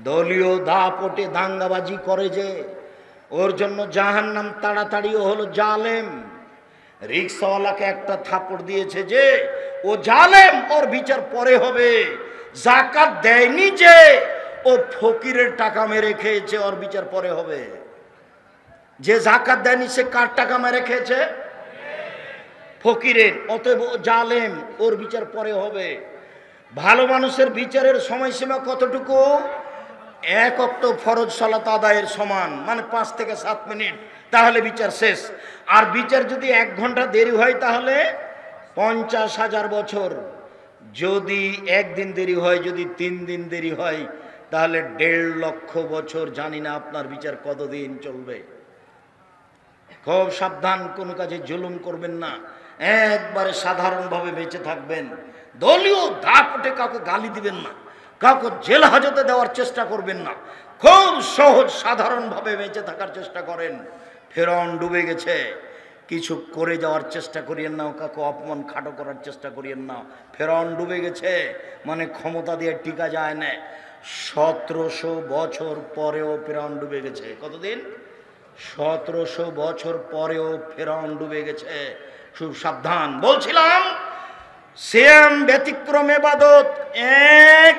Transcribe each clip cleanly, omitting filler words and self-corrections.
দলীয় দাপটে দাঙ্গাবাজি করে যে, ওর জন্য জাহান্নাম তাড়াতাড়িও হলো জালেম। রিক্সাওয়ালাকে একটা থাপড় দিয়েছে যে ও জালেম, ওর বিচার পরে হবে। যাকাত দেয়নি যে ও ফকিরের টাকা মেরে খেয়েছে, ওর বিচার পরে হবে। যে যাকাত দেয়নি সে কার টাকা মেরে খেয়েছে? ফকিরের। অতএব ও জালেম, ওর বিচার পরে হবে। ভালো মানুষের বিচারের সময়সীমা কতটুকু? এক ওয়াক্ত ফরজ সালাত আদায়ের সমান, মানে 5 থেকে 7 মিনিট, তাহলে বিচার শেষ। আর বিচার যদি 1 ঘন্টা দেরি হয় তাহলে 50,000 বছর। যদি 1 দিন দেরি হয়, যদি 3 দিন দেরি হয়, তাহলে 1.5 লক্ষ বছর। জানি না আপনার বিচার কতদিন চলবে। খুব সাবধান, কোনো কাজে জুলুম করবেন না, একবারে সাধারণভাবে বেঁচে থাকবেন। দলীয় দাপটে কাউকে গালি দিবেন না, কাউকে জেল হাজতে দেওয়ার চেষ্টা করবেন না। খুব সহজ সাধারণভাবে বেঁচে থাকার চেষ্টা করেন। ফেরাউন ডুবে গেছে, কিছু করে যাওয়ার চেষ্টা করিয়েন না, কাউকে অপমান খাটো করার চেষ্টা করিয়েন না। ফেরাউন ডুবে গেছে, মানে ক্ষমতা দিয়ে টিকা যায় না। 1700 বছর পরেও ফেরাউন ডুবে গেছে। কতদিন? 1700 বছর পরেও ফেরাউন ডুবে গেছে। খুব সাবধান। বলছিলাম, সিয়াম ব্যতিক্রম ইবাদত। 1,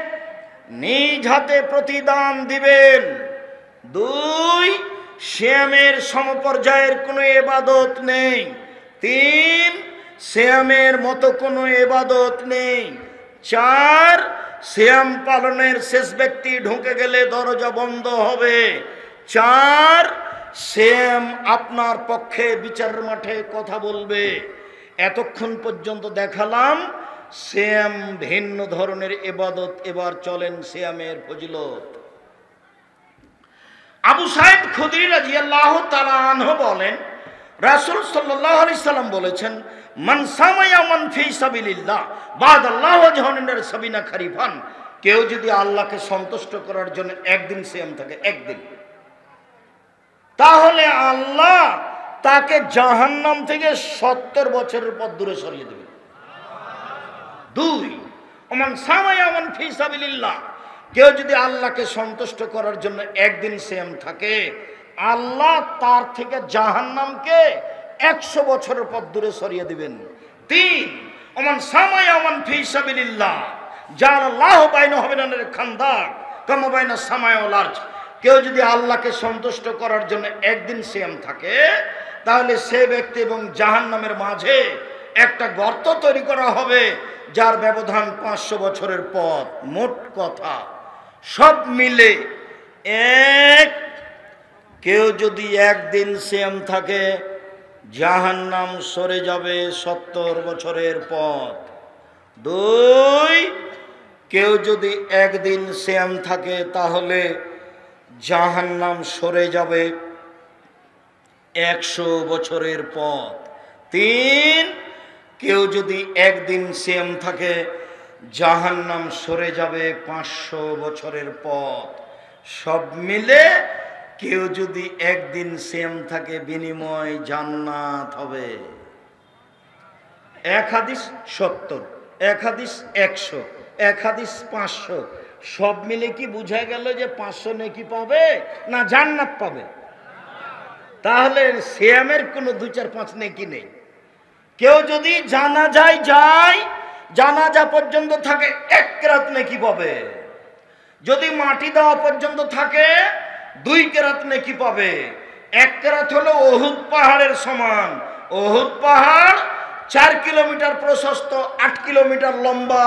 নিজ হাতে প্রতিদান দিবেন। 2, সিয়ামের সমপর্যায়ের কোনো ইবাদত নেই। 3, সিয়ামের মতো কোনো ইবাদত নেই। 4, সিয়াম পালনের শেষ ব্যক্তি ঢুকে গেলে দরজা বন্ধ হবে। 4, সিয়াম আপনার পক্ষে বিচারের মাঠে কথা বলবে। এতক্ষণ পর্যন্ত দেখালাম সিয়াম ভিন্ন ধরনের ইবাদত। এবার চলেন সিয়ামের ফজিলত। আবু সাঈদ খুদরি রাদিয়াল্লাহু তাআলা আনহু বলেন, রাসূল সাল্লাল্লাহু আলাইহি সাল্লাম বলেছেন, মান সামা ইয়াওমান ফি সাবিলিল্লাহ বাদাল্লাহু ওয়াজহুনার সাবিনা খারিফান। কেউ যদি আল্লাহকে সন্তুষ্ট করার জন্য একদিন সিয়াম থাকে, একদিন, তাহলে আল্লাহ তাকে জাহান্নাম থেকে 70 বছরের পথ দূরে সরিয়ে দেবে। 2, ওমান সামা ইয়াওমান ফি সাবিলিল্লাহ। কেউ যদি আল্লাহকে সন্তুষ্ট করার জন্য একদিন সিয়াম থাকে, আল্লাহ তার থেকে জাহান্নামকে 100 বছরের পথ দূরে সরিয়ে দিবেন। 3, ওমান সামা ইয়াওমান ফি সাবিলিল্লাহ জাআলাল্লাহু বাইনাহু ওয়া বাইনাল খান্দাক কামা বাইনাস সামাই ওয়াল আরজ। কেউ যদি আল্লাহকে সন্তুষ্ট করার জন্য একদিন সিয়াম থাকে, তাহলে সে ব্যক্তি এবং জাহান্নামের মাঝে একটা গর্ত তৈরি করা হবে, যার ব্যবধান 500 বছরের পথ। মোট কথা সব মিলে 1, কেউ যদি একদিন সিয়াম থাকে, জাহান্নাম সরে যাবে 70 বছরের পথ। 2, কেউ যদি একদিন সিয়াম থাকে, তাহলে জাহান্নাম সরে যাবে 100 বছরের পথ। 3, কেউ যদি একদিন সিয়াম থাকে, জাহান্নাম সরে যাবে 500 বছরের পথ। সব মিলে কেউ যদি একদিন সিয়াম থাকে, বিনিময় জান্নাত হবে। 1 হাদিস 70, 1 হাদিস 100, 1 হাদিস 500। সব মিলে কি বুঝা গেল যে 500 নেকি পাবে না জান্নাত পাবে? তাহলে সিয়ামের কোনো 2, 4, 5 নেকি নেই। কেউ যদি জানাজায় যায়, জানাজা পর্যন্ত থাকে, 1 কেরাত নেকি পাবে। যদি মাটি দেওয়া পর্যন্ত থাকে, 2 কেরাত নেকি পাবে। 1 কেরাত হলো উহুদ পাহাড়ের সমান। উহুদ পাহাড় 4 কিলোমিটার প্রশস্ত, 8 কিলোমিটার লম্বা।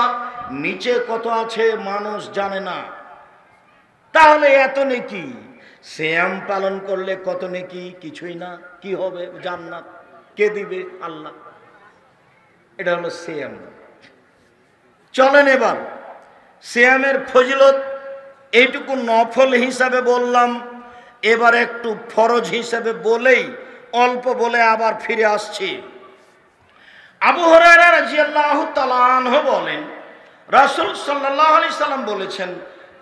নিচে কত আছে মানুষ জানে না। তাহলে এত নেকি। সিয়াম পালন করলে কত নেকি? কিছুই না। কি হবে? জান্নাত। কে দিবে? আল্লাহ। এটা হলো সিয়াম। চলেন এবার সিয়ামের ফজিলত এইটুকু নফল হিসাবে বললাম, এবার একটু ফরজ হিসাবে বলেই অল্প বলে আবার ফিরে আসছি। আবু হুরায়রা রাদিয়াল্লাহু তাআলা আনহু বলেন, রাসূল সাল্লাল্লাহু আলাইহি সাল্লাম বলেছেন,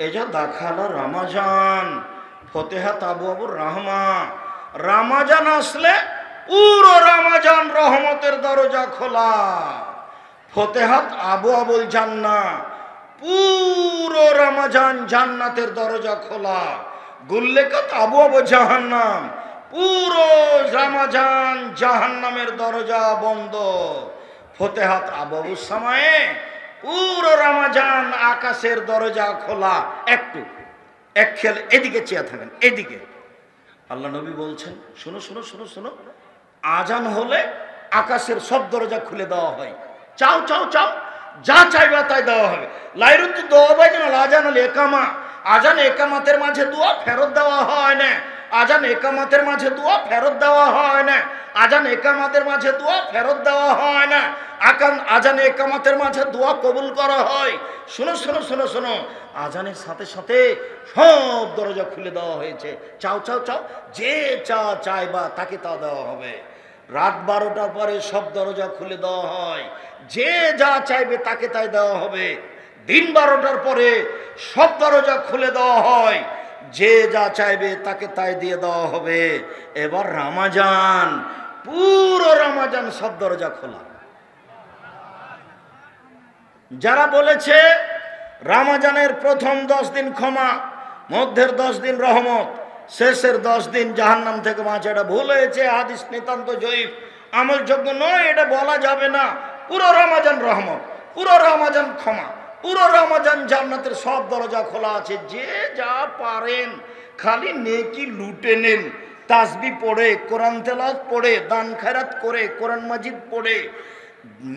এজা দাখালা রমাজান ফতেহাত আবওয়াবুর রাহমা। রমাজান আসলে পুরো রমাজান রহমতের দরজা খোলা। ফতেহাত আবওয়াবুল জান্নাহ, পুরো রমজান জান্নাতের দরজা খোলা, গুল্লেকাত আবওয়াব জাহান্নাম, পুরো রমজান জাহান্নামের দরজা বন্ধ। ফতেহাত আবওয়াবুস সামায়ে, পুরো রমজান আকাশের দরজা খোলা। একটু এক খেয়াল এদিকে চেয়ে থাকেন, এদিকে। আল্লাহ নবী বলছেন, শোনো শোনো শোনো শোনো, আজান হলে আকাশের সব দরজা খুলে দেওয়া হয়। চাও চাও চাও, যা চাইবা তাই দেওয়া হবে। লাইরুত দোয়া বাই না, আজান হলে একামা, আজান একামাতের মাঝে দোয়া ফেরত দেওয়া হয় না। আজান একামাতের মাঝে দোয়া ফেরত দেওয়া হয় না। আজান একামাতের মাঝে দোয়া ফেরত দেওয়া হয় না। আজান একামাতের মাঝে দোয়া কবুল করা হয়। শোনো শোনো শোনো শোনো, আজানের সাথে সাথে সব দরজা খুলে দেওয়া হয়েছে। চাও চাও চাও, যে চা চাইবা তাকে তা দেওয়া হবে। রাত 12টার পরে সব দরজা খুলে দেওয়া হয়, যে যা চাইবে তাকে তাই দেওয়া হবে। দিন 12টার পরে সব দরজা খুলে দেওয়া হয়, যে যা চাইবে তাকে তাই দিয়ে দেওয়া হবে। এবার রমজান, পুরো রমজান সব দরজা খোলা। যারা বলেছে রমজানের প্রথম 10 দিন ক্ষমা, মধ্যের 10 দিন রহমত, শেষের 10 দিন জাহান্নাম থেকে বাঁচা, এটা ভুল হয়েছে। হাদিস নিতান্ত জয়ীফ, আমলযোগ্য নয়, এটা বলা যাবে না। পুরো রমজান রহমত, পুরো রমজান ক্ষমা, পুরো রমজান জান্নাতের সব দরজা খোলা আছে। যে যা পারেন খালি নেকি লুটে নেন, তাসবিহ পড়ে, কোরআন তেলাওয়াত পড়ে, দান খয়রাত করে, কোরআন মাজিদ পড়ে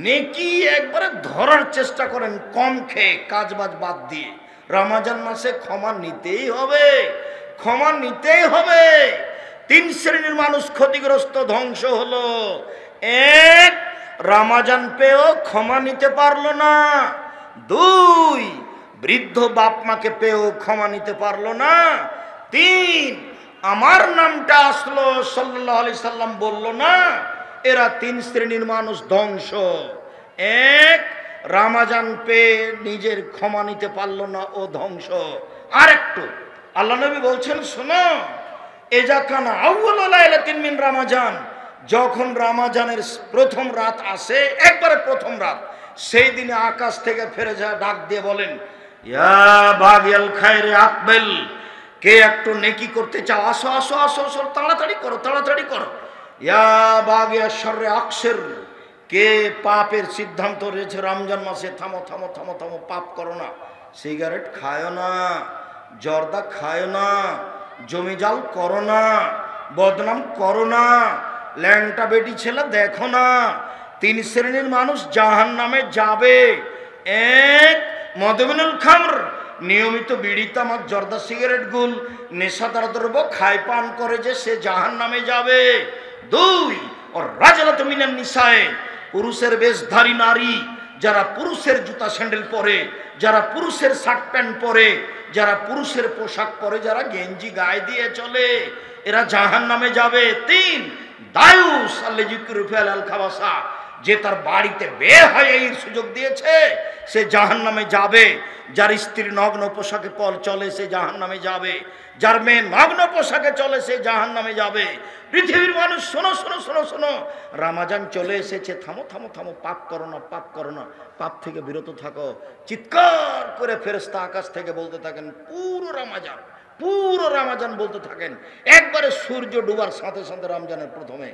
নেকি একবারে ধরার চেষ্টা করেন, কম খেয়ে কাজবাজ বাদ দিয়ে। রমজান মাসে ক্ষমা নিতেই হবে, ক্ষমা নিতেই হবে। 3 শ্রেণীর মানুষ ক্ষতিগ্রস্ত, ধ্বংস হলো। 1, রমজান পেয়েও ক্ষমা নিতে পারলো না। 2, বৃদ্ধ বাপ মাকে পেয়েও ক্ষমা নিতে পারলো না। 3, আমার নামটা আসলো সাল্লাল্লাহু আলাইহি সাল্লাম বললো না। এরা 3 শ্রেণীর মানুষ ধ্বংস। 1, রমজান পেয়ে নিজের ক্ষমা নিতে পারলো না, ও ধ্বংস। আর একটু আল্লাহ নবী বলছেন, শোনো, এজা কানা আউয়ালু লাইলাতিন মিন রমজান, যখন রমজানের প্রথম রাত আসে, একবারে প্রথম রাত, সেই দিনে আকাশ থেকে ফেরেশতা ডাক দিয়ে বলেন, ইয়া বাগিয়াল খায়রে আকবেল, কে একটু নেকি করতে চাও, আসো আসো আসো আসো, তাড়াতাড়ি করো তাড়াতাড়ি করো। ইয়া বাগিয়া শররে আকসির, কে পাপের সিদ্ধান্ত রয়েছে রমজান মাসে, থামো থামো থামো থামো, পাপ করো না। সিগারেট খায়ো না, জর্দা খায়ো না, জমি জাল করো না, বদনাম করো না, ল্যাংটা বেটি ছেলে দেখো না। 3 শ্রেণীর মানুষ জাহান্নামে যাবে। 1, মদমিনুল খামর, নিয়মিত বিড়ি তামাক জর্দা সিগারেট গুল নেশাদার দ্রব্য খায় পান করে যে, সে জাহান্নামে যাবে। 2, ওর রাজলাত মিনান নিসায়ে, পুরুষের বেশধারী নারী, যারা পুরুষের জুতা স্যান্ডেল পরে, যারা পুরুষের শার্ট প্যান্ট পরে, যারা পুরুষের পোশাক পরে, যারা গেঞ্জি গায়ে দিয়ে চলে, এরা জাহান্নামে যাবে। 3, দায়ুস আল্লাযী কুরফিয়াল আল খাবাসা, যে তার বাড়িতে বের হয়ে এই সুযোগ দিয়েছে, সে জাহান্নামে যাবে। যার স্ত্রী নগ্ন পোশাকে চলে, সে জাহান্নামে যাবে। যার মেয়ে নগ্ন পোশাকে চলে, সে জাহান্নামে যাবে। পৃথিবীর মানুষ শোনো শোনো শোনো শোনো, রমজান চলে এসেছে, থামো থামো থামো, পাপ করো না, পাপ করো না, পাপ থেকে বিরত থাকো। চিৎকার করে ফেরেশতা আকাশ থেকে বলতে থাকেন, পুরো রমজান, পুরো রমজান বলতে থাকেন। একবারে সূর্য ডুবার সাথে সাথে রমজানের প্রথমে,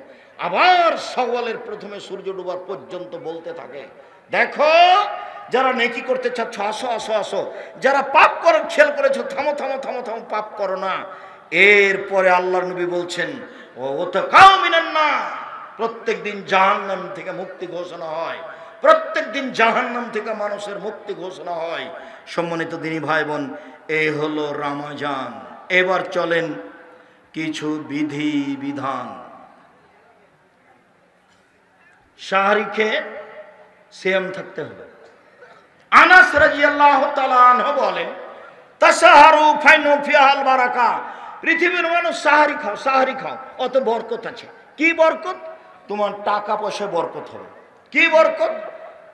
আবার শাওয়ালের প্রথমে সূর্য ডুবার পর্যন্ত বলতে থাকে, দেখো যারা নেকি করতে চাচ্ছ, আসো আসো আসো, যারা পাপ করার খেয়াল করেছো, থামো থামো থামো থামো, পাপ করো না। এরপরে আল্লাহর নবী বলছেন, ও তো কাও মিনান না, প্রত্যেক দিন জাহান্নাম থেকে মুক্তি ঘোষণা হয়, প্রত্যেক দিন জাহান্নাম থেকে মানুষের মুক্তি ঘোষণা হয়। সম্মানিত দিনী ভাই বোন, এই হলো রমজান। এবার চলেন কিছু বিধি বিধান। সাহরি খেয়ে সিয়াম থাকতে হবে। আনাস রাদিয়াল্লাহু তাআলা আনহু বলেন, তাসাহারু ফাইনু ফিহাল বারাকা, পৃথিবীর মানুষ সাহারি খাও, সাহারি খাও, অত বরকত আছে। কি বরকত? তোমার টাকা পয়সায় বরকত হবে। কি বরকত?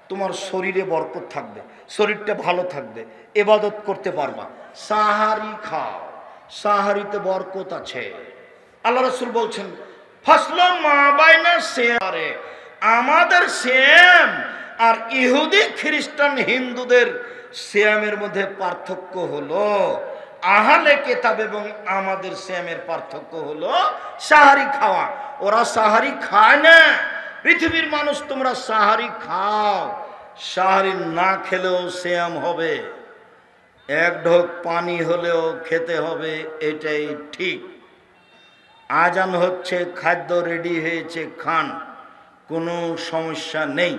তোমার শরীরে বরকত থাকবে, শরীরটা ভালো থাকবে, ইবাদত করতে পারবা। সাহারি খাও, সাহারিতে বরকত আছে। আল্লাহ রাসূল বলছেন, ফাসলু মা বাইনা সিয়ারে, আমাদের সিয়াম আর ইহুদি খ্রিস্টান হিন্দুদের সিয়ামের মধ্যে পার্থক্য হলো, আহলে কিতাব এবং আমাদের সিয়ামের পার্থক্য হলো সাহারি খাওয়া। ওরা সাহারি খায় না। পৃথিবীর মানুষ তোমরা সাহারি খাও, সাহারি না খেলেও সিয়াম হবে, এক ঢোক পানি হলেও খেতে হবে, এটাই ঠিক। আজান হচ্ছে, খাদ্য রেডি হয়েছে, খান, কোনো সমস্যা নেই।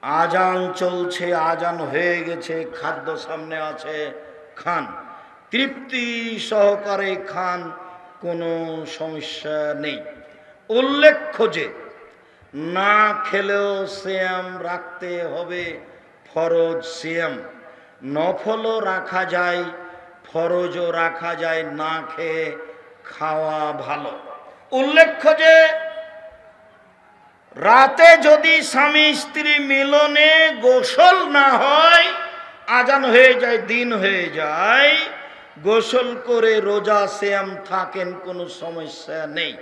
আজান চলছে, আজান হয়ে গেছে, খাদ্য সামনে আছে, খান, তৃপ্তি সহকারে খান, কোনো সমস্যা নেই। উল্লেখ্য যে না খেলেও সিয়াম রাখতে হবে, ফরজ সিয়াম। নফলও রাখা যায়, ফরজও রাখা যায়, না খেয়ে খাওয়া ভালো। উল্লেখ্য যে রাতে যদি স্বামী স্ত্রী মিলনে গোসল না হয়, আজান হয়ে যায়, দিন হয়ে যায়, গোসল করে রোজা সিয়াম থাকেন, কোনো সমস্যা নেই।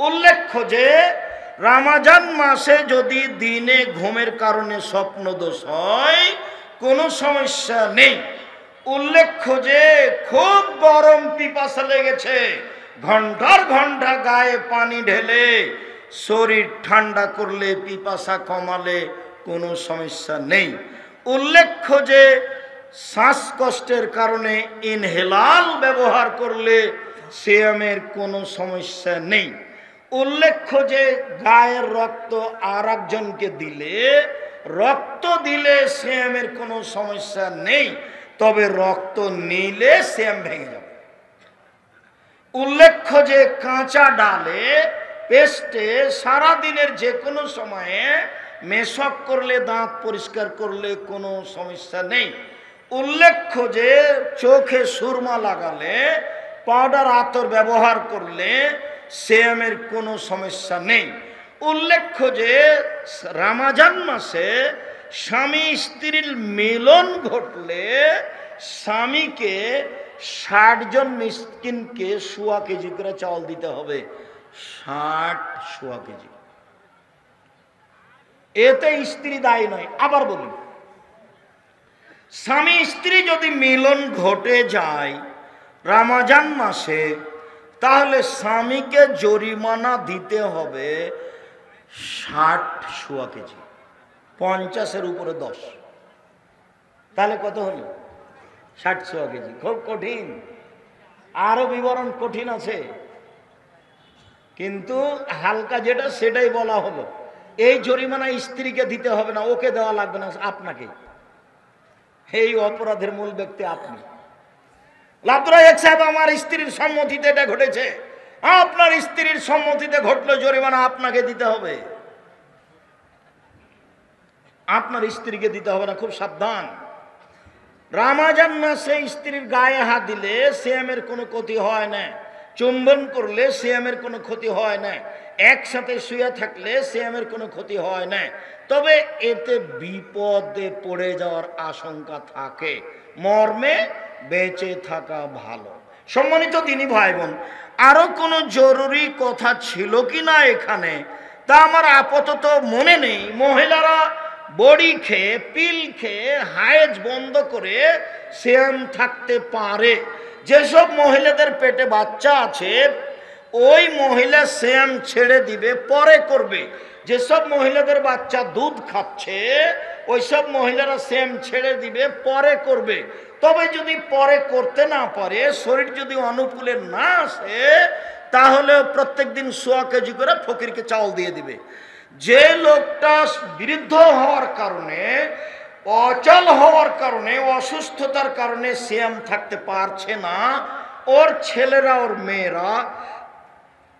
উল্লেখ্য যে রমজান মাসে যদি দিনে ঘুমের কারণে স্বপ্নদোষ হয়, কোনো সমস্যা নেই। উল্লেখ্য যে খুব গরম পিপাসা লেগেছে, ঘন্টার ঘন্টা গায়ে পানি ঢেলে শরীর ঠান্ডা করলে, পিপাসা কমালে কোনো সমস্যা নেই। উল্লেখ্য যে শ্বাসকষ্টের কারণে ইনহেলাল ব্যবহার করলে সিয়ামের কোনো সমস্যা নেই। উল্লেখ্য যে গায়ের রক্ত আর একজনকে দিলে, রক্ত দিলে সিয়ামের কোনো সমস্যা নেই, তবে রক্ত নিলে সিয়াম ভেঙে যাবে। উল্লেখ্য যে কাঁচা ডালে, পেস্টে সারাদিনের যে কোনো সময়ে মেশক করলে, দাঁত পরিষ্কার করলে কোনো সমস্যা নেই। উল্লেখ্য যে চোখে সুরমা লাগালে, পাউডার আতর ব্যবহার করলে সিয়ামের কোনো সমস্যা নেই। উল্লেখ্য যে রমজান মাসে স্বামী স্ত্রীর মিলন ঘটলে স্বামীকে 60 জন মিসকিনকে 1.25 কেজি করে চাউল দিতে হবে, 60 কেজি। এতে স্ত্রী দায়ী নয়। আবার বলি, স্বামী স্ত্রী যদি মিলন ঘটে যায় রমজান মাসে, তাহলে স্বামীকে জরিমানা দিতে হবে 60 কেজি, 50-এর উপরে 10, তাহলে কত হলো? 60 কেজি। খুব কঠিন, আরো বিবরণ কঠিন আছে, কিন্তু হালকা যেটা সেটাই বলা হলো। এই জরিমানা স্ত্রীকে দিতে হবে না, ওকে দেওয়া লাগবে না, আপনাকে। এই অপরাধের মূল ব্যক্তি আপনি। লাবদুরাইক সাহেব, আমার স্ত্রীর সম্মতিতে এটা ঘটেছে, আপনার স্ত্রীর সম্মতিতে ঘটলো, জরিমানা আপনাকে দিতে হবে, আপনার স্ত্রীকে দিতে হবে না। খুব সাবধান। রমজান মাসে স্ত্রীর গায়ে হাত দিলে সিয়ামের কোনো ক্ষতি হয় না, চুম্বন করলে সিয়ামের কোনো ক্ষতি হয় না, একসাথে শুয়ে থাকলে সিয়ামের কোনো ক্ষতি হয় না, তবে এতে বিপদে পড়ে যাওয়ার আশঙ্কা থাকে, মর্মে বেঁচে থাকা ভালো। সম্মানিত দিনী ভাই বোন, আরো কোনো জরুরি কথা ছিল কি না এখানে, তা আমার আপাতত মনে নেই। মহিলারা বড়ি খেয়ে, পিল খেয়ে হায়েজ বন্ধ করে সিয়াম থাকতে পারে। যেসব মহিলাদের পেটে বাচ্চা আছে, ওই মহিলা সিয়াম ছেড়ে দিবে, পরে করবে। যেসব মহিলাদের বাচ্চা দুধ খাচ্ছে, ওইসব মহিলারা সিয়াম ছেড়ে দিবে, পরে করবে। তবে যদি পরে করতে না পারে, শরীর যদি অনুকূলে না আসে, তাহলে প্রত্যেক দিন 1.25 কেজি করে ফকিরকে চাউল দিয়ে দিবে। যে লোকটা বৃদ্ধ হওয়ার কারণে, অচল হওয়ার কারণে, অসুস্থতার কারণে সিয়াম থাকতে পারছে না, ওর ছেলেরা, ওর মেয়েরা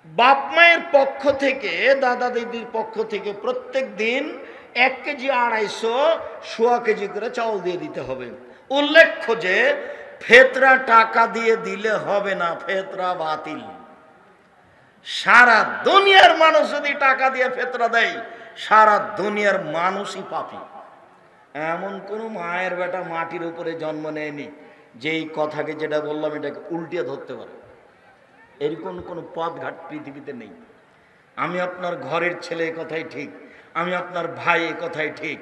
বাপ মায়ের পক্ষ থেকে, দাদা দিদির পক্ষ থেকে প্রত্যেক দিন 1 কেজি 250, 1.25 কেজি করে চাউল দিয়ে দিতে হবে। উল্লেখ্য যে ফেতরা টাকা দিয়ে দিলে হবে না, ফেতরা বাতিল। সারা দুনিয়ার মানুষ যদি টাকা দিয়ে ফেতরা দেয়, সারা দুনিয়ার মানুষই পাপী। এমন কোন মায়ের বেটা মাটির উপরে জন্ম নেয়নি যেই কথাকে, যেটা বললাম, এটাকে উল্টিয়ে ধরতে পারে। এরকম কোনো পথঘাট পৃথিবীতে নেই। আমি আপনার ঘরের ছেলে, কথাই ঠিক, আমি আপনার ভাই, কথাই ঠিক,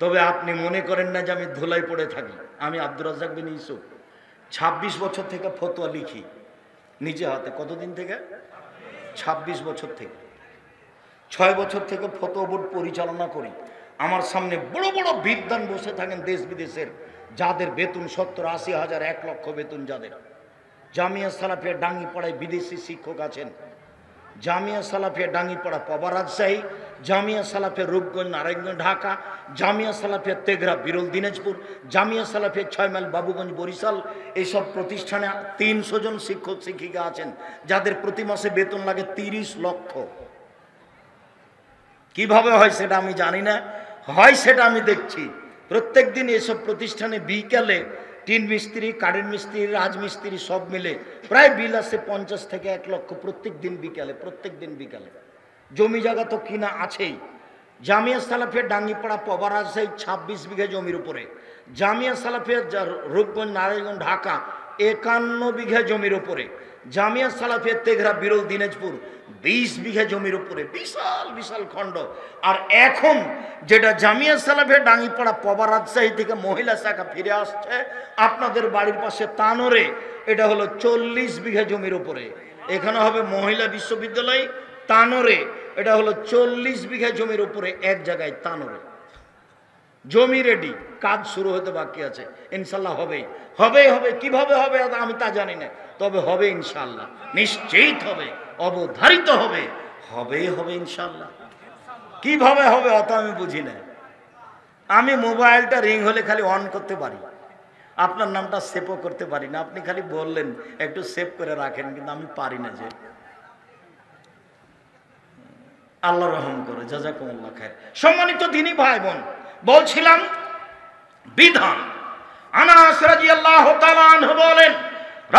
তবে আপনি মনে করেন না যে আমি ধুলাই পড়ে থাকি। আমি আব্দুর রাজ্জাক বিন ইউসুফ 26 বছর থেকে ফতোয়া লিখি নিজে হাতে। কতদিন থেকে? 26 বছর থেকে। 6 বছর থেকে ফতোয়া বোর্ড পরিচালনা করি। আমার সামনে বড় বড় বিদ্বান বসে থাকেন দেশ বিদেশের, যাদের বেতন 70-80 হাজার, 1 লক্ষ বেতন যাদের। জামিয়া সালাফিয়া ডাঙ্গিপাড়ায় বিদেশি শিক্ষক আছেন। জামিয়া সালাফিয়া ডাঙ্গিপাড়া পাবা রাজশাহী, জামিয়া সালাফিয়া রূপগঞ্জ নারায়ণগঞ্জ ঢাকা, জামিয়া সালাফিয়া তেঘরা বিরল দিনাজপুর, জামিয়া সালাফিয়া 6 মাইল বাবুগঞ্জ বরিশাল। এইসব প্রতিষ্ঠানে 300 জন শিক্ষক শিক্ষিকা আছেন, যাদের প্রতি মাসে বেতন লাগে 30 লক্ষ। কিভাবে হয় সেটা আমি জানি না, হয় সেটা আমি দেখছি। প্রত্যেক দিন এসব প্রতিষ্ঠানে বিকালে টিন মিস্ত্রি, কাঠের মিস্ত্রি, রাজমিস্ত্রি সব মিলে প্রায় বিল আছে 50 থেকে 1 লক্ষ প্রত্যেক দিন বিকালে। প্রত্যেক দিন বিকালে জমি জায়গা তো কিনা আছেই। জামিয়া সালাফিয়া ডাঙ্গিপাড়া পবা রাজশাহী 26 বিঘা জমির উপরে, জামিয়া সালাফিয়া রূপগঞ্জ নারায়ণগঞ্জ ঢাকা 51 বিঘা জমির উপরে, জামিয়া সালাফিয়া তেঘরা বিরল দিনাজপুর 20 বিঘা জমির উপরে, বিশাল বিশাল খণ্ড। আর এখন যেটা জামিয়া সালাফিয়া ডাঙ্গিপাড়া পবা রাজশাহী থেকে মহিলা শাখা ফিরে আসছে আপনাদের বাড়ির পাশে তানোরে, এটা হলো 40 বিঘা জমির উপরে। এখানে হবে মহিলা বিশ্ববিদ্যালয় তানোরে, এটা হলো 40 বিঘা জমির উপরে এক জায়গায় তানোরে। জমি রেডি, কাজ শুরু হতে বাকি আছে। ইনশাল্লাহ হবেই হবে। হবে কিভাবে হবে আমি তা জানি না, তবে হবে ইনশাল্লাহ, নিশ্চিত হবে, অবধারিত হবে, হবেই হবে ইনশাল্লাহ। কিভাবে হবে অত আমি বুঝি না। আমি মোবাইলটা রিং হলে খালি অন করতে পারি, আপনার নামটা সেভও করতে পারি না। আপনি খালি বললেন একটু সেভ করে রাখেন, কিন্তু আমি পারি না। যে আল্লাহ রহম করে, জাযাকুমুল্লাহ খায়র। সম্মানিত দ্বীনী ভাই বোন, বলছিলাম বিধান। আনাস রাদিয়াল্লাহু তাআলা আনহু বলেন,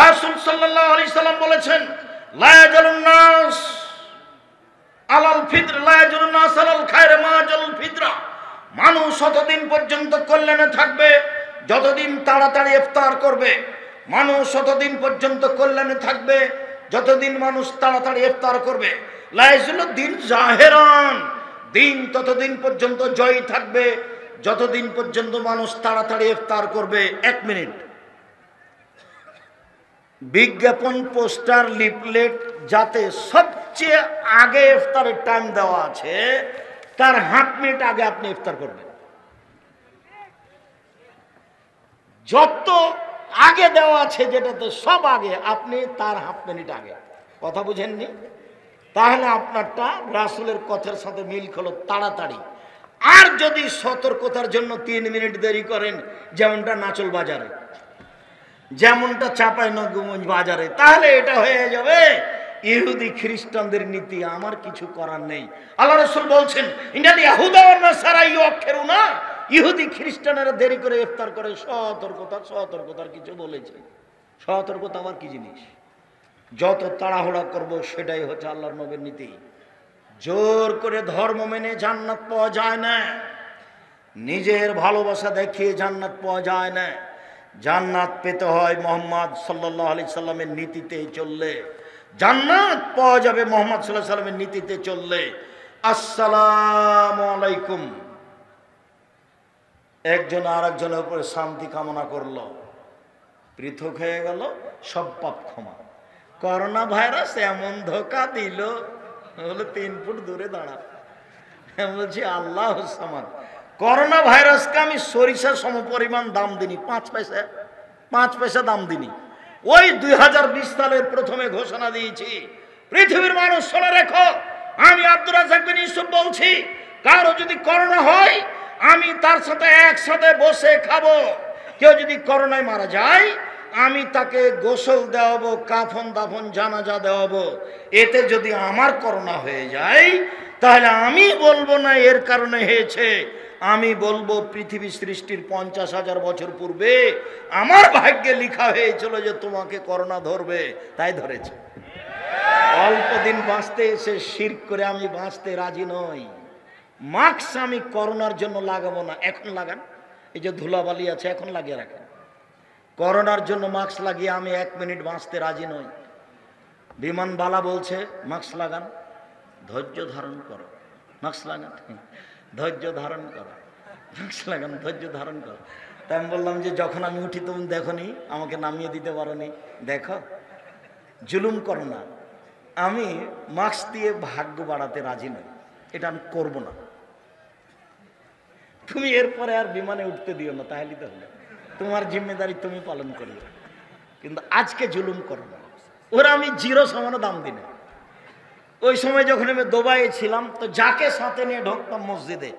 রাসূল সাল্লাল্লাহু আলাইহি সাল্লাম বলেছেন, লা ইয়াজালুন নাস আলাল ফিতর, লা ইয়াজালুন নাস আলাল খায়র মা জালুল ফিতরা। মানুষ ততদিন পর্যন্ত কল্যাণে থাকবে যতদিন তাড়াতাড়ি ইফতার করবে। মানুষ ততদিন পর্যন্ত কল্যাণে থাকবে যতদিন মানুষ তাড়াতাড়ি ইফতার করবে। লা ইয়াজালুদ দিন জাহেরান, দিন ততদিন পর্যন্ত জয়ী থাকবে যতদিন পর্যন্ত মানুষ তাড়াতাড়ি ইফতার করবে। 1 মিনিট। বিজ্ঞাপন, পোস্টার, লিফলেট যাতে সবচেয়ে আগে ইফতারের টাইম দেওয়া আছে, তার 1/2 মিনিট আগে আপনি ইফতার করবেন। যত আগে দেওয়া আছে যেটাতে সব আগে, আপনি তার 1/2 মিনিট আগে। কথা বুঝেননি? তাহলে আপনারটা রাসূলের কথার সাথে মিল হলো তাড়াতাড়ি। আর যদি সতর্কতার জন্য 3 মিনিট দেরি করেন, যেমনটা নাচল বাজারে, যেমনটা চাঁপাইনবাবগঞ্জ বাজারে, তাহলে এটা হয়ে যাবে ইহুদি খ্রিস্টানদের নীতি। আমার কিছু করার নেই। আল্লাহ রাসূল বলছেন, ইন্নাল ইয়াহুদা ওয়ান নাসারা ইউআখিরুনা, ইহুদি খ্রিস্টানেরা দেরি করে ইফতার করে। সতর্কতা, সতর্কতার কিছু বলেছে। সতর্কতা আবার কি জিনিস? যত তাড়াহুড়া করব সেটাই হচ্ছে আল্লাহর নবীর নীতি। জোর করে ধর্ম মেনে জান্নাত পাওয়া যায় না, নিজের ভালোবাসা দেখিয়ে জান্নাত পাওয়া যায় না। জান্নাত পেতে হয় মুহাম্মদ সাল্লাল্লাহু আলাইহি সাল্লামের নীতিতে চললে। জান্নাত পাওয়া যাবে মুহাম্মদ সাল্লাল্লাহু আলাইহি সাল্লামের নীতিতে চললে। আসসালামু আলাইকুম, একজন আর একজনের উপরে শান্তি কামনা করলো, পৃথক হয়ে গেল, সব পাপ ক্ষমা। করোনা ভাইরাস এমন ধোকা দিল, বলে 3 ফুট দূরে দাঁড়া। বলছি আল্লাহ সামাদ, করোনা ভাইরাসকে আমি সরিষা সমপরিমাণ দাম দিনি, 5 পয়সা দাম দিনি। ওই 2020 সালের প্রথমে ঘোষণা দিয়েছি, পৃথিবীর মানুষ শুনে রেখো, আমি আব্দুর রাজ্জাক বিন ইউসুফ বলছি, কারো যদি করোনা হয় আমি তার সাথে একসাথে বসে খাবো। কেউ যদি করোনায় মারা যায় আমি তাকে গোসল দেওয়াবো, কাফন দাফন জানাজা দেওয়াবো। এতে যদি আমার করোনা হয়ে যায় তাহলে আমি বলবো না এর কারণে হয়েছে, আমি বলবো পৃথিবী সৃষ্টির 50,000 বছর পূর্বে আমার ভাগ্যে লেখা হয়েছিল যে তোমাকে করোনা ধরবে, তাই ধরেছে। অল্প দিন বাঁচতে এসে শিরক করে আমি বাঁচতে রাজি নই। মাস্ক আমি করোনার জন্য লাগাবো না, এখন লাগান। এই যে ধুলাবালি আছে এখন লাগিয়ে রাখেন। করোনার জন্য মাস্ক লাগিয়ে আমি 1 মিনিট বাঁচতে রাজি নই। বিমানবালা বলছে মাস্ক লাগান, ধৈর্য ধারণ করো। মাস্ক লাগান, ধৈর্য ধারণ করো। লাগান, ধৈর্য ধারণ কর। তাই আমি বললাম যে যখন আমি উঠি তুমি দেখো নি, আমাকে নামিয়ে দিতে পারো নি, দেখো জুলুম করো না। আমি মাস্ক দিয়ে ভাগ্য বাড়াতে রাজি নই, এটা আমি করব না। তুমি এরপরে আর বিমানে উঠতে দিও না, তাহলে তো হলো, তোমার জিম্মেদারি তুমি পালন করিও, কিন্তু আজকে জুলুম করো না। ওরা আমি জিরো সমানো দাম দিই না। ওই সময় যখন আমি দুবাইয়ে ছিলাম, তো যাকে সাথে নিয়ে ঢুকতাম মসজিদে,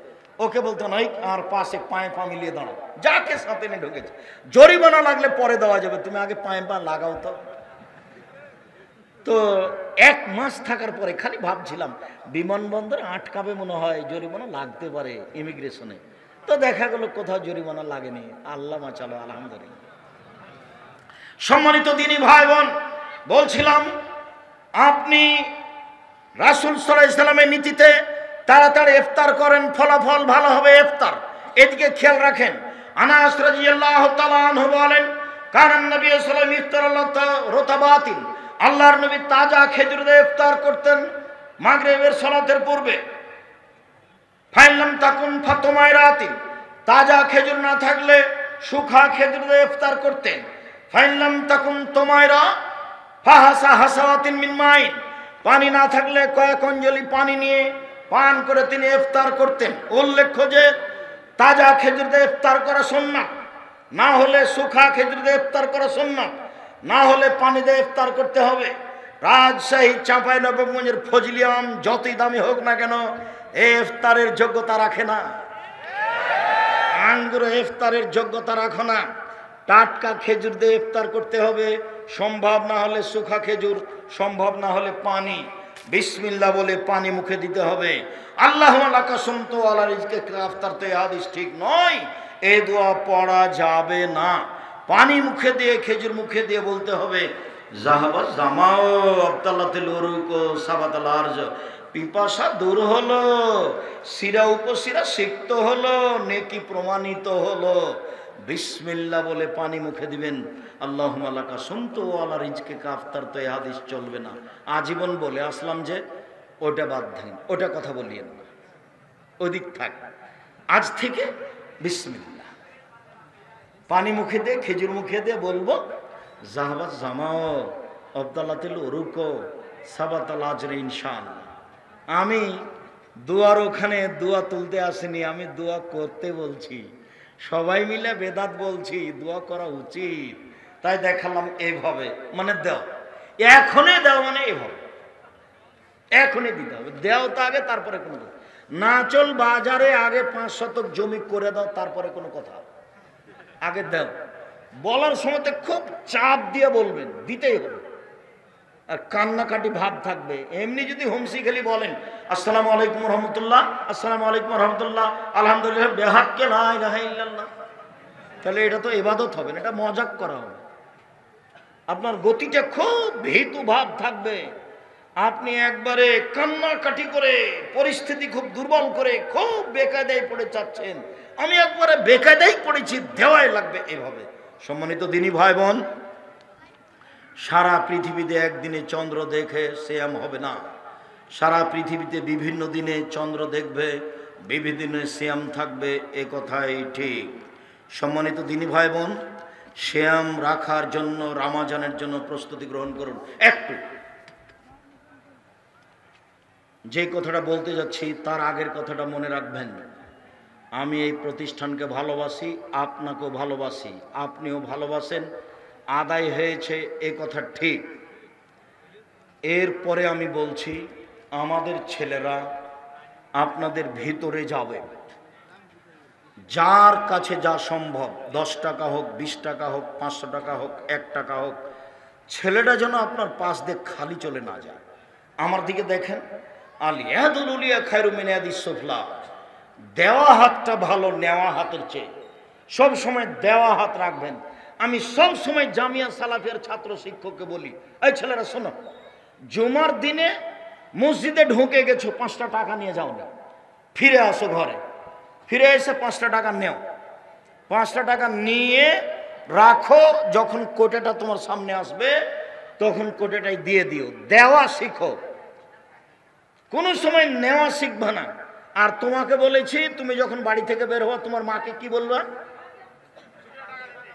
ওকে বলতো না আর পাশে পায়ে পা মিলিয়ে দাঁড়াও, যাকে সাথে নিয়ে ঢুকেছে। জরিমানা লাগলে পরে দেওয়া যাবে, তুমি আগে পায়ে পা লাগাও। তো 1 মাস থাকার পরে খালি ভাবছিলাম বিমানবন্দরে আটকাবে, মনে হয় জরিমানা লাগতে পারে ইমিগ্রেশনে। তো দেখা গেল কোথাও জরিমানা লাগেনি, আল্লাহ বাঁচালো, আলহামদুলিল্লাহ। সম্মানিত দিনী ভাই বোন, বলছিলাম আপনি রাসূল সাল্লাল্লাহু আলাইহি ওয়াসাল্লামের নীতিতে তাড়াতাড়ি ইফতার করেন, ফলাফল ভালো হবে ইফতার, এদিকে খেয়াল রাখেন। আনাস রাদিয়াল্লাহু তাআলা আনহু বলেন, কারণ নবী সাল্লাল্লাহু আলাইহি ওয়াসাল্লাম ইফতার রতাবাতিন, আল্লাহর নবী তাজা খেজুর দিয়ে ইফতার করতেন মাগরিবের সালাতের পূর্বে। ফাইলাম তাকুন ফাতমায়রাতিন, তাজা খেজুর না থাকলে শুকনা খেজুর দিয়ে ইফতার করতেন। ফাইলাম তাকুন তোমায়রা ফাহাসা হাসাওয়াতিন মিন মাইন, পানি না থাকলে কয়েক অঞ্জলি পানি নিয়ে পান করে তিনি ইফতার করতেন। উল্লেখ্য যে তাজা খেজুর দিয়ে ইফতার করা সুন্নাত, না হলে শুকনা খেজুর দিয়ে ইফতার করা সুন্নাত, না হলে পানি দিয়ে ইফতার করতে হবে। রাজশাহী চাঁপাইনবাবগঞ্জের ফজলি আম যতই দামি হোক না কেন, ইফতারের যোগ্যতা রাখে না। আঙ্গুর ইফতারের যোগ্যতা রাখো না। টাটকা খেজুর দিয়ে ইফতার করতে হবে, সম্ভব না হলে শুকনা খেজুর, সম্ভব না হলে পানি। বিসমিল্লাহ বলে পানি মুখে দিতে হবে। আল্লাহুম্মা লাকা সুমতু আলা রিজকে ইফতার, তো এই হাদিস ঠিক নয়, এই দোয়া পড়া যাবে না। পানি মুখে দিয়ে খেজুর মুখে দিয়ে বলতে হবে জাহাবা জামাও আব্দাল্লাতিল উরুক সাবাতাল আরজ, পিপাসা দূর হলো, শিরা উপশিরা সিক্ত হলো, নেকি প্রমাণিত হলো। বিসমিল্লাহ বলে পানি মুখে দিবেন। আল্লাহুম্মা লাকা সুমতু আলা রিজকে ইফতার, তো এই হাদিস চলবে না। আজীবন বলে আসলাম যে ওটা বাদ দেন, ওটা কথা বলিয়েন না, ওদিক থাক। আজ থেকে বিসমিল্লাহ, পানি মুখে দিয়ে খেজুর মুখে দিয়ে বলবো জাহাবাত জামাও আব্দাল্লাতিল উরুক সাবাতাল আজরে ইনশাআল্লাহ। আমি দুয়ার ওখানে দোয়া তুলতে আসিনি, আমি দোয়া করতে বলছি। সবাই মিলে বেদাত বলছি, দোয়া করা উচিত, তাই দেখালাম এইভাবে। মানে দেও, এখনই দেও, মানে এভাবে এখনই দিতে হবে। দেও তো আগে, তারপরে কোনো কথা। না চল বাজারে আগে 5 শতক জমি করে দাও, তারপরে কোনো কথা। আগে দেও, বলার সময় খুব চাপ দিয়ে বলবেন, দিতেই হবে। আর কান্নাকাটি ভাব থাকবে। এমনি যদি হোমসি খেলি বলেন আসসালামু আলাইকুম রহমতুল্লাহ, আসসালামু আলাইকুম রহমতুল্লাহ, আলহামদুলিল্লাহ বেহাক্কে লা ইলাহা ইল্লাল্লাহ, তাহলে এটা তো ইবাদত হবে না, এটা মজাক করা হবে। আপনার গতিটা খুব ভীতু ভাব থাকবে। আপনি একবারে কান্নাকাটি করে, পরিস্থিতি খুব দুর্বল করে, খুব বেকায়দায় পড়ে যাচ্ছেন। আমি একবারে বেকায়দায় পড়েছি, দেওয়াই লাগবে, এভাবে। সম্মানিত দিনী ভাই বোন, সারা পৃথিবীতে একদিনে চন্দ্র দেখে সিয়াম হবে না। সারা পৃথিবীতে বিভিন্ন দিনে চন্দ্র দেখবে, বিভিন্ন দিনে সিয়াম থাকবে, এ কথাই ঠিক। সম্মানিত দিনী ভাই বোন, সিয়াম রাখার জন্য, রমজানের জন্য প্রস্তুতি গ্রহণ করুন। একটু যে কথাটা বলতে যাচ্ছি তার আগের কথাটা মনে রাখবেন। আমি এই প্রতিষ্ঠানকে ভালোবাসি, আপনাকেও ভালোবাসি, আপনিও ভালোবাসেন, আদায় হয়েছে এ কথা ঠিক। এরপরে আমি বলছি, আমাদের ছেলেরা আপনাদের ভিতরে যাবে, যার কাছে যা সম্ভব, 10 টাকা হোক, 20 টাকা হোক, 500 টাকা হোক, 1 টাকা হোক, ছেলেটা যেন আপনার পাশ দিয়ে খালি চলে না যায়। আমার দিকে দেখেন, আল ইয়াদুল উলিয়া খায়রু মিন ইয়াদিস সুফলা, দেওয়া হাতটা ভালো নেওয়া হাতের চেয়ে। সব সময় দেওয়া হাত রাখবেন। আমি সব সময় জামিয়া সালাফিয়ার ছাত্র শিক্ষককে বলি, এই ছেলেরা শোনো, জুমার দিনে মসজিদে ঢুকে গেছো, 5টা টাকা নিয়ে যাও না, ফিরে আসো ঘরে, ফিরে এসে 5টা টাকা নেও, 5টা টাকা নিয়ে রাখো, যখন কোটেটা তোমার সামনে আসবে তখন কোটেটাই দিয়ে দিও। দেওয়া শিখো, কোনো সময় নেওয়া শিখবে না। আর তোমাকে বলেছি তুমি যখন বাড়ি থেকে বের হওয়া তোমার মাকে কি বলবা?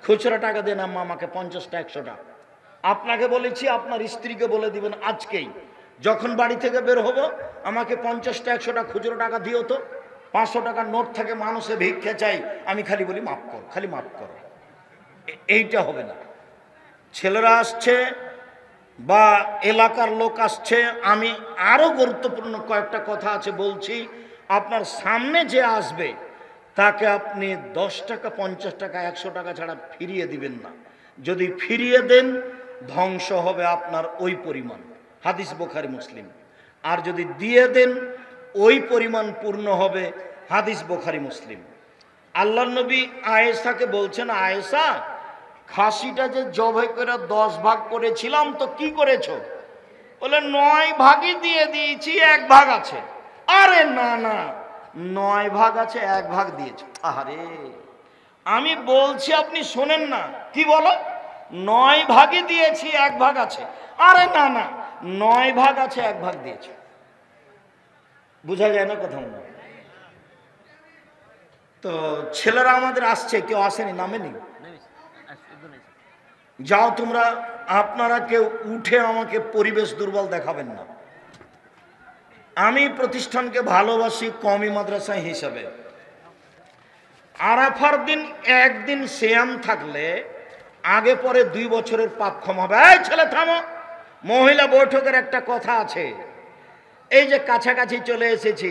খুচরা টাকা দেন আম্মা আমাকে 50টা 100টা। আপনাকে বলেছি আপনার স্ত্রীকে বলে দিবেন আজকেই, যখন বাড়ি থেকে বের হব আমাকে 50টা 100টা খুচরো টাকা দিও তো। 500 টাকার নোট থাকে, মানুষে ভিক্ষা চাই, আমি খালি বলি মাফ কর, খালি মাফ করো। এইটা হবে না। ছেলেরা আসছে বা এলাকার লোক আসছে, আমি আরো গুরুত্বপূর্ণ কয়েকটা কথা আছে বলছি। আপনার সামনে যে আসবে তাকে আপনি 10 টাকা 50 টাকা 100 টাকা ছাড়া ফিরিয়ে দিবেন না। যদি ফিরিয়ে দেন ধ্বংস হবে আপনার ওই পরিমাণ, হাদিস বুখারী মুসলিম। আর যদি দিয়ে দেন ওই পরিমাণ পূর্ণ হবে, হাদিস বুখারী মুসলিম। আল্লাহর নবী আয়েশাকে বলছেন, আয়েশা খাসিটা যে জবাই করে 10 ভাগ করেছিলাম তো কি করেছো? বলে 9 ভাগই দিয়ে দিয়েছি, 1 ভাগ আছে। আরে না না, 9 ভাগ আছে, 1 ভাগ দিয়েছো। আরে আমি বলছি আপনি শোনেন না, কি বলো? 9 ভাগই দিয়েছি, 1 ভাগ আছে। আরে না না, 9 ভাগ আছে, 1 ভাগ দিয়েছো। বুঝা যায় না কথা? তো ছেলেরা আমাদের আসছে, কেউ আসেনি, নামেনি। যাও তোমরা, আপনারা কেউ উঠে আমাকে পরিবেশ দুর্বল দেখাবেন না। আমি প্রতিষ্ঠানকে ভালোবাসি কওমি মাদ্রাসা হিসাবে। আরাফার দিন একদিন সিয়াম থাকলে আগে পরে 2 বছরের পাপ ক্ষমা হবে। এই ছেলে থামো, মহিলা বৈঠকের একটা কথা আছে। এই যে কাছাকাছি চলে এসেছি,